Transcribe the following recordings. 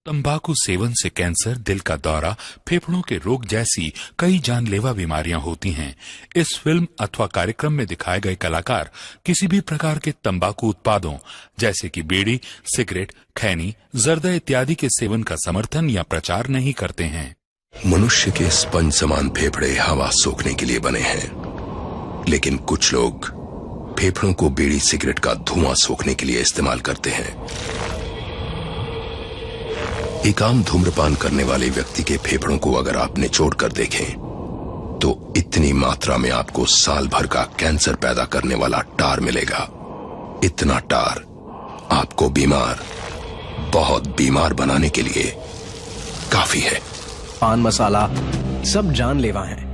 तंबाकू सेवन से कैंसर, दिल का दौरा, फेफड़ों के रोग जैसी कई जानलेवा बीमारियां होती हैं। इस फिल्म अथवा कार्यक्रम में दिखाए गए कलाकार किसी भी प्रकार के तंबाकू उत्पादों जैसे कि बीड़ी, सिगरेट, खैनी, जर्दा इत्यादि के सेवन का समर्थन या प्रचार नहीं करते हैं। मनुष्य के स्पंज समान फेफड़े हवा सोखने के लिए बने हैं, लेकिन कुछ लोग फेफड़ों को बीड़ी सिगरेट का धुआं सोखने के लिए इस्तेमाल करते हैं। एक आम धूम्रपान करने वाले व्यक्ति के फेफड़ों को अगर आप निचोड़ कर देखें तो इतनी मात्रा में आपको साल भर का कैंसर पैदा करने वाला टार मिलेगा। इतना टार आपको बीमार, बहुत बीमार बनाने के लिए काफी है। पान मसाला सब जानलेवा हैं।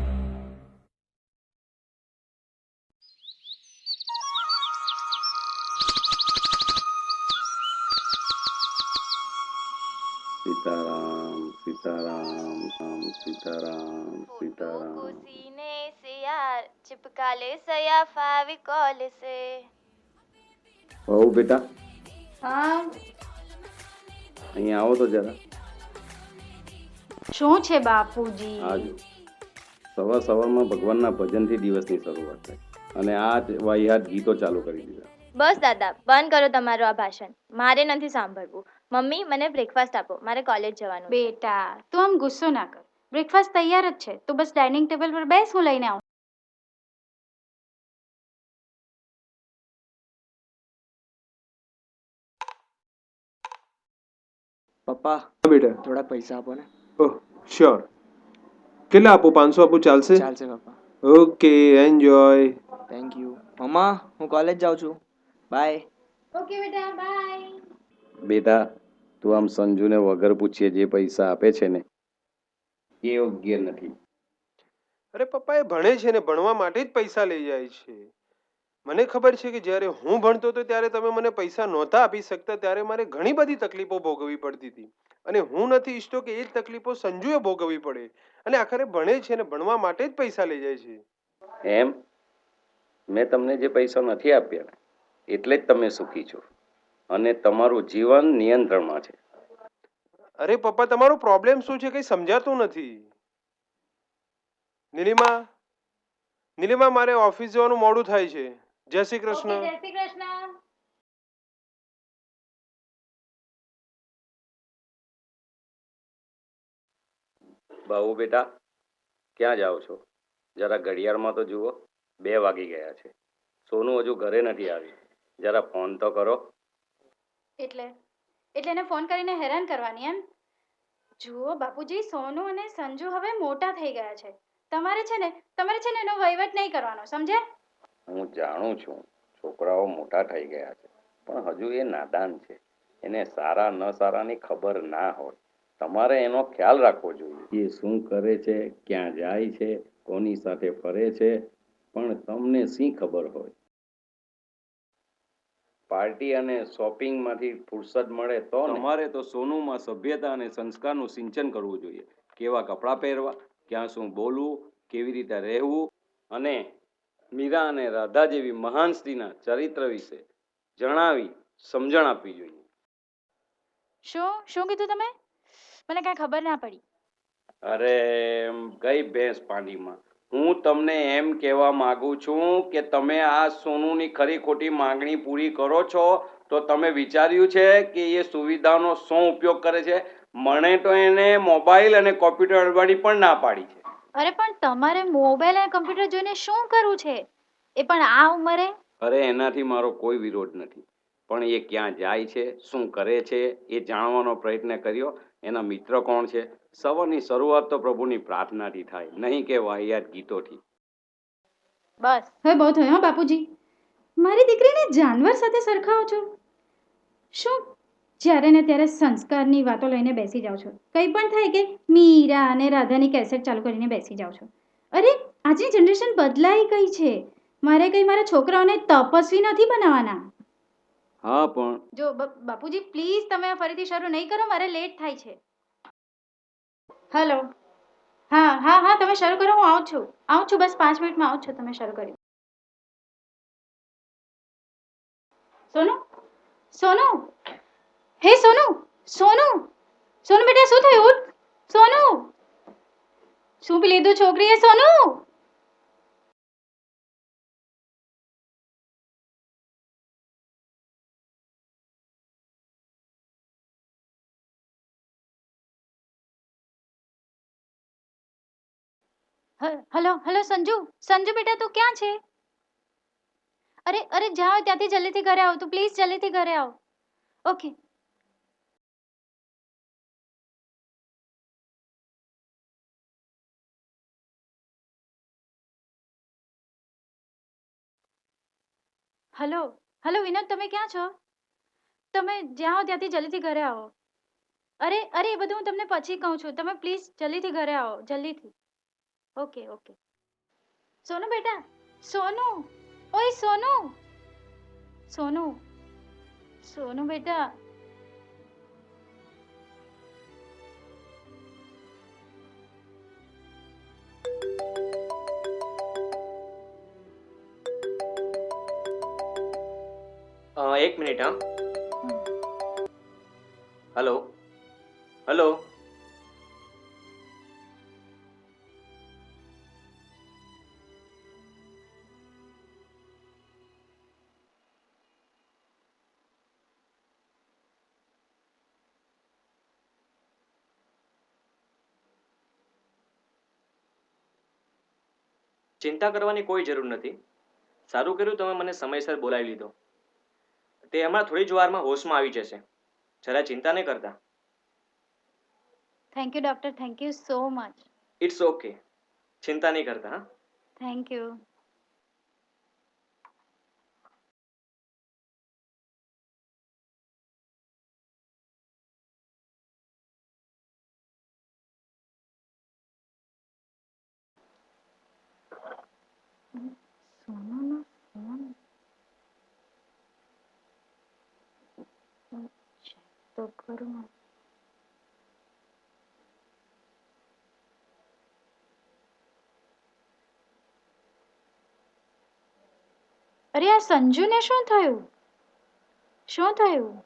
सीताराम सीताराम राम सीताराम सीताराम। सीने से यार चिपका ले सया फेविकॉल से। બહુ બેટા હા અહીંયા આવો તો જરા। શું છે બાપુજી? આજો સવાર સવારમાં ભગવાનના ભજનથી દિવસની શરૂઆત થાય અને આ વાહિયાત ગીતો ચાલુ કરી દીધા। બસ દાદા, બંધ કરો તમારું આ ભાષણ, મારે નથી સાંભળવું। મમ્મી, મને બ્રેકફાસ્ટ આપો, મારે કોલેજ જવાનું છે। બેટા તું આમ ગુસ્સો ના કર, બ્રેકફાસ્ટ તૈયાર જ છે, તું બસ ડાઇનિંગ ટેબલ પર બેસ, હું લઈને આવું। પપ્પા બેટા થોડા પૈસા આપો ને। ઓહ શ્યોર, કેટલા આપું? 500 આપું? ચાલશે? ચાલશે પપ્પા। Okay, enjoy. થેન્ક યુ મમ્મા, હું કોલેજ જાઉં છું, બાય। ઓકે બેટા, બાય। બેટા તું આમ સંજુને વગર પૂછીએ જે પૈસા આપે છે ને એ યોગ્ય નથી। અરે પપ્પા, એ ભણે છે ને ભણવા માટે જ પૈસા લઈ જાય છે। મને ખબર છે કે જ્યારે હું ભણતો હતો ત્યારે તમે મને પૈસા નહોતા આપી શકતા, ત્યારે મારે ઘણી બધી તકલીફો ભોગવવી પડતી હતી અને હું નથી ઈચ્છતો કે એ જ તકલીફો સંજુએ ભોગવવી પડે અને આખરે ભણે છે ને ભણવા માટે જ પૈસા લઈ જાય છે। એમ મેં તમને જે પૈસા નથી આપ્યા ને એટલે જ તમે સુખી છો અને તમારું જીવન નિયંત્રણમાં છે। અરે પપ્પા, તમારો પ્રોબ્લેમ શું છે કંઈ સમજાતું નથી। નીલિમા, નીલિમા, મારે ઓફિસ જવાનું મોડું થાય છે। જય શ્રી કૃષ્ણ। જય શ્રી કૃષ્ણ। બાબુ બેટા ક્યાં જાઓ છો? જરા ઘડિયાળમાં તો જુઓ, 2 વાગી ગયા છે। સોનું હજુ ઘરે નથી આવી, જરા ફોન તો કરો। એટલે એને ફોન કરીને હેરાન કરવાની એમ? જુઓ બાપુજી, સોનુ અને સંજુ હવે મોટા થઈ ગયા છે, તમારે છે ને એનો વહીવટ નહીં કરવાનો, સમજ્યા? હું જાણું છું છોકરાઓ મોટા થઈ ગયા છે, પણ હજુ એ નાદાન છે, એને સારા ન સારાની ખબર ના હોય। તમારે એનો ખ્યાલ રાખવો જોઈએ। એ શું કરે છે, ક્યાં જાય છે, કોની સાથે ફરે છે, પણ તમને શી ખબર હોય? પાર્ટી અને શોપિંગમાંથી ફુરસદ મળે તો તમારે તો સોનુમાં સભ્યતા અને સંસ્કારનું સિંચન કરવું જોઈએ। કેવા કપડાં પહેરવા, ક્યાં શું બોલવું, કેવી રીતે રહેવું અને મીરા અને રાધા જેવી મહાન સ્ત્રીના ચરિત્ર વિશે જણાવી સમજણ આપવી જોઈએ। શું કીધું તમે? મને કાંઈ ખબર ના પડી। અરે ગઈ ભેંસ પાણીમાં। હું તમને એમ કહેવા માંગુ છું કે તમે આ સોનુની ખરી ખોટી માંગણી પૂરી કરો છો તો તમે વિચાર્યું છે કે એ સુવિધાનો શું ઉપયોગ કરે છે? મને તો એને મોબાઈલ અને કોમ્પ્યુટર અડવાની પણ ના પાડી છે। અરે પણ તમારે મોબાઈલ અને કમ્પ્યુટર જોઈને શું કરવું છે, એ પણ આ ઉંમરે? અરે એનાથી મારો કોઈ વિરોધ નથી, પણ એ ક્યાં જાય છે, શું કરે છે એ જાણવાનો પ્રયત્ન કર્યો। એના મિત્ર કોણ છે? સવારની શરૂઆત તો પ્રભુની પ્રાર્થનાથી થાય, નહીં કે વાહિયાત ગીતોથી। બસ હવે બહુ થયું હો બાપુજી, મારી દીકરીને જાનવર સાથે સરખાવો છો। શું જ્યારે ને ત્યારે સંસ્કારની વાતો લઈને બેસી જાઓ છો, કંઈ પણ થાય કે મીરા અને રાધાની કેસેટ ચાલુ કરીને બેસી જાઓ છો। અરે આજની જનરેશન બદલાઈ ગઈ છે, મારે કંઈ મારા છોકરાઓને તપસ્વી નથી બનાવવાના। હા પણ જો બાપુજી પ્લીઝ તમે ફરીથી શરૂ નહીં કરો, મારે લેટ થાય છે। હેલો, હા તમે શરૂ કરો, હું આવું છું, બસ 5 મિનિટમાં આવું છું, તમે શરૂ કર્યું। સોનુ, હે સોનુ, સોનુ બેટા શું થયું? ઉઠ. સોનુ શું પી લીધું છોકરીએ? સોનુ હેલો હેલો સંજુ. સંજુ બેટા તું ક્યાં છે? અરે અરે જાઓ ત્યાંથી જલ્દીથી ઘરે આવ. તું પ્લીઝ જલ્દીથી ઘરે આવ. ઓકે. હેલો હેલો વિનોદ, તમે ક્યાં છો? તમે જ્યાં હો ત્યાંથી જલ્દીથી ઘરે આવો. અરે અરે એ બધું હું તમને પછી કહું છું. તમે પ્લીઝ જલ્દીથી ઘરે આવો, જલ્દીથી. Okay okay. સોનુ બેટા, સોનુ, ઓય સોનુ, સોનુ, સોનુ બેટા. એક મિનિટ હા. Hello hello. ચિંતા કરવાની કોઈ જરૂર નથી. સારું કર્યું તમે મને સમયસર બોલાવી લીધો. તે હમણાં થોડી જ વારમાં હોશમાં આવી જશે. જરા ચિંતા નહીં કરતા. Thank you doctor, thank you so much. It's okay. ચિંતા નહીં કરતા હા. Thank you. સોનુનો ફોન ચેક તો કરું. અરે આ સંજુને શું થયું? શું થયું?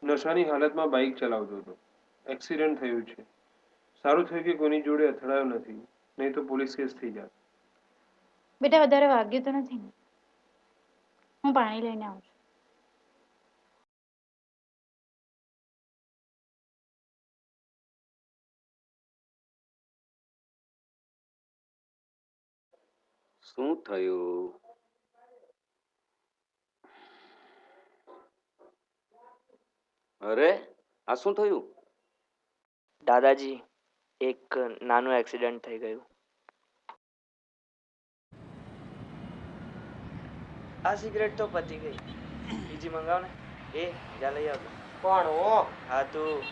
નશાની હાલતમાં બાઇક ચલાવતો હતો. એક્સિડન્ટ થયું છે. સારું થયું કે કોઈની જોડે અથડાયો નથી, નહીં તો પોલીસ કેસ થઈ જાત. બેટા વધારે વાગ્યું તો નથી ને? હું પાણી લઈને આવું છું. શું થયું? અરે આ શું થયું? દાદાજી, એક નાનું એક્સિડન્ટ થઈ ગયું. આ સિગરેટ તો પતી ગઈ. બીજી મંગાવ ને. એ જા લઈ આવતો. કોણ હો? હા તું.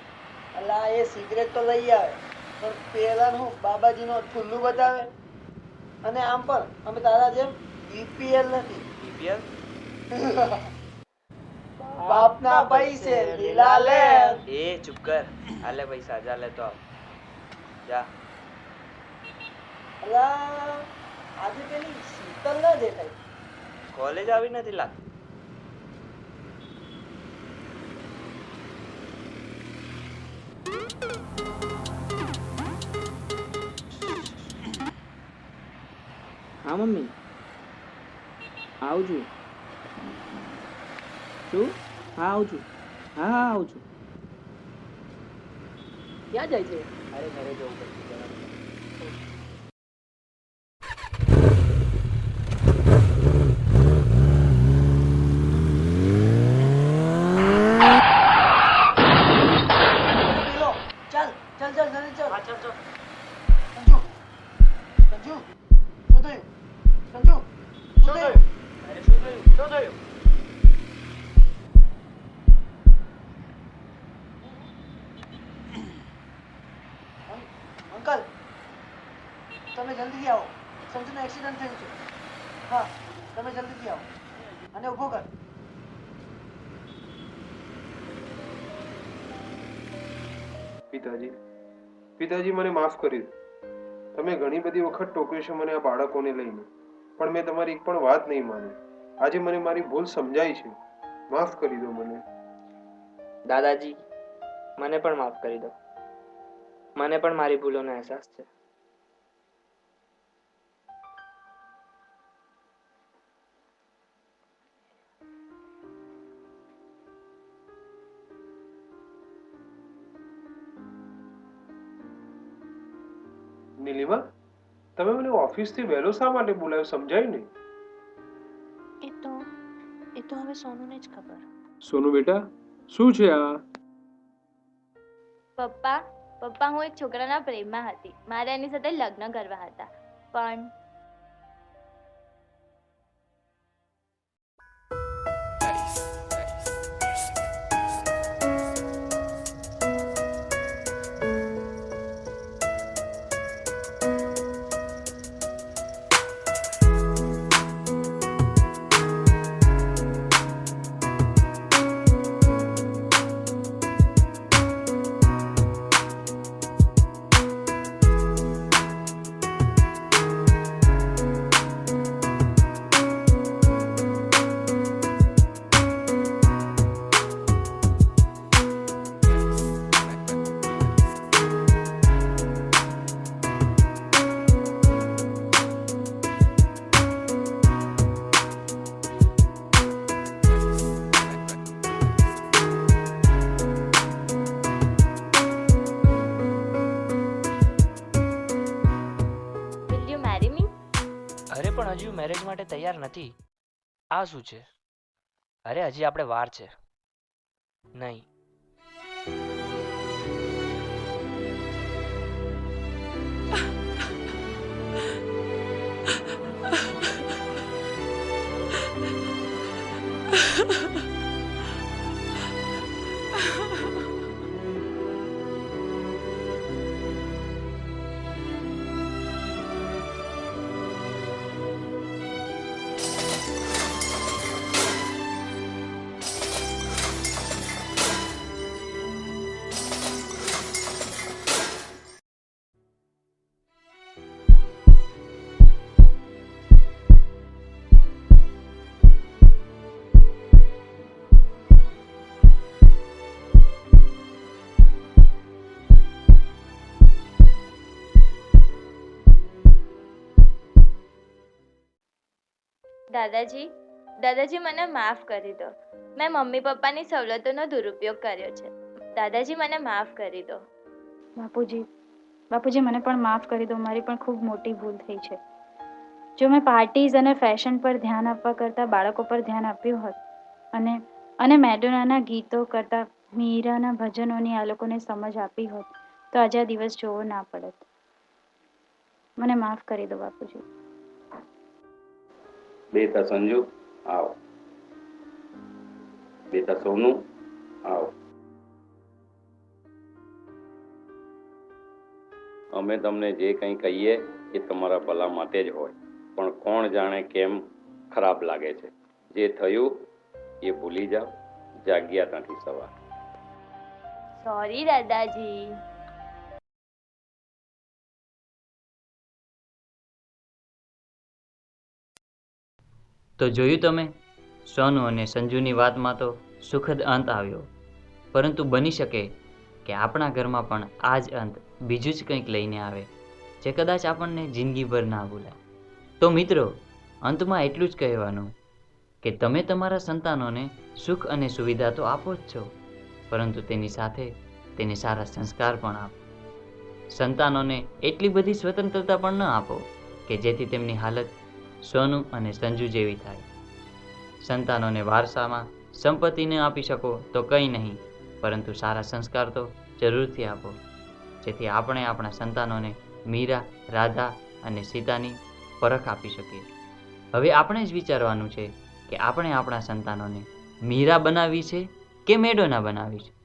અલા એ સિગરેટ તો લઈ આવે, પણ પેલાનું બાબાજીનો ઠુલ્લું બતાવે. અને આમ પણ અમે તારા જેમ બીપીએલ નથી. બીપીએલ? બાપના પૈસે લીલા લે. એ ચૂપ કર. હાલે પૈસા જા લેતો આવ. જા. અલા આજે પેલી શીતલ ના દેખાય. કોલેજ આવી નથી લાગતી. હા મમ્મી આવું છું. શું? હા આવું છું. હા હા આવું છું. ક્યાં જાય છે? અરે ઘરે જવું પડશે જરા. પેલો ચાલ ચાલ ચાલ જલ્દી ચાલ. હા ચાલ ચાલ. સંજુ સંજુ શું થયું? સંજુ શું થયું? અરે શું થયું? શું થયું? અંકલ તમે જલ્દીથી આવો. સંજુનો એક્સિડન્ટ થયું છે. હા તમે જલ્દીથી આવો અને ઊભો કર. પિતાજી, પિતાજી મને માફ કરી દો. તમે ઘણી બધી વખત ટોક્યો છે મને આ બાળકોને લઈને, પણ મેં તમારી એક પણ વાત નહીં માની. આજે મને મારી ભૂલ સમજાય છે. માફ કરી દો મને. દાદાજી, મને પણ માફ કરી દો. મને પણ મારી ભૂલોનો અહેસાસ છે. નીલિમા, તમે મને ઓફિસથી વહેલો શા માટે બોલાવ્યો સમજાય નહીં? એ તો હવે સોનુને જ ખબર. સોનુ બેટા, શું છે આ? પપ્પા પપ્પા હું એક છોકરાના પ્રેમમાં હતી. મારે એની સાથે લગ્ન કરવા હતા, પણ will you marry me? અરે પણ હજુ મેરેજ માટે તૈયાર નથી. આ શું છે? અરે હજી આપણે વાર છે. નહીં. દાદાજી મને માફ કરી દો. મેં મમ્મી પપ્પાની સવલતોનો દુરુપયોગ કર્યો છે. દાદાજી મને માફ કરી દો. બાપુજી મને પણ માફ કરી દો. મારી પણ ખૂબ મોટી ભૂલ થઈ છે. જો મેં પાર્ટીઝ અને ફેશન પર ધ્યાન આપવા કરતાં બાળકો પર ધ્યાન આપ્યું હોત અને મેડોનાના ગીતો કરતાં મીરાના ભજનોની આ લોકોને સમજ આપી હોત તો આજે આ દિવસ જોવો ના પડત. મને માફ કરી દો બાપુજી. બેટા સંજુ, આવો. બેટા સોનુ, આવો. અમે તમને જે કંઈ કહીએ એ તમારા ભલા માટે જ હોય, પણ કોણ જાણે કેમ ખરાબ લાગે છે. જે થયું એ ભૂલી જાઓ. જાગ્યા નથી સવાર. સોરી દાદાજી. તો જોયું તમે, સોનુ અને સંજુની વાતમાં તો સુખદ અંત આવ્યો, પરંતુ બની શકે કે આપણા ઘરમાં પણ આ જ અંત બીજું જ કંઈક લઈને આવે જે કદાચ આપણને જિંદગીભર ના ભૂલાય. તો મિત્રો, અંતમાં એટલું જ કહેવાનું કે તમે તમારા સંતાનોને સુખ અને સુવિધા તો આપો જ છો, પરંતુ તેની સાથે તેને સારા સંસ્કાર પણ આપો. સંતાનોને એટલી બધી સ્વતંત્રતા પણ ન આપો કે જેથી તેમની હાલત સોનુ અને સંજુ જેવી થાય. સંતાનોને વારસામાં સંપત્તિ ન આપી શકો તો કંઈ નહીં, પરંતુ સારા સંસ્કાર તો જરૂરથી આપો, જેથી આપણે આપણા સંતાનોને મીરા, રાધા અને સીતાની પરખ આપી શકીએ. હવે આપણે જ વિચારવાનું છે કે આપણે આપણા સંતાનોને મીરા બનાવવી છે કે મેડોના બનાવવી છે.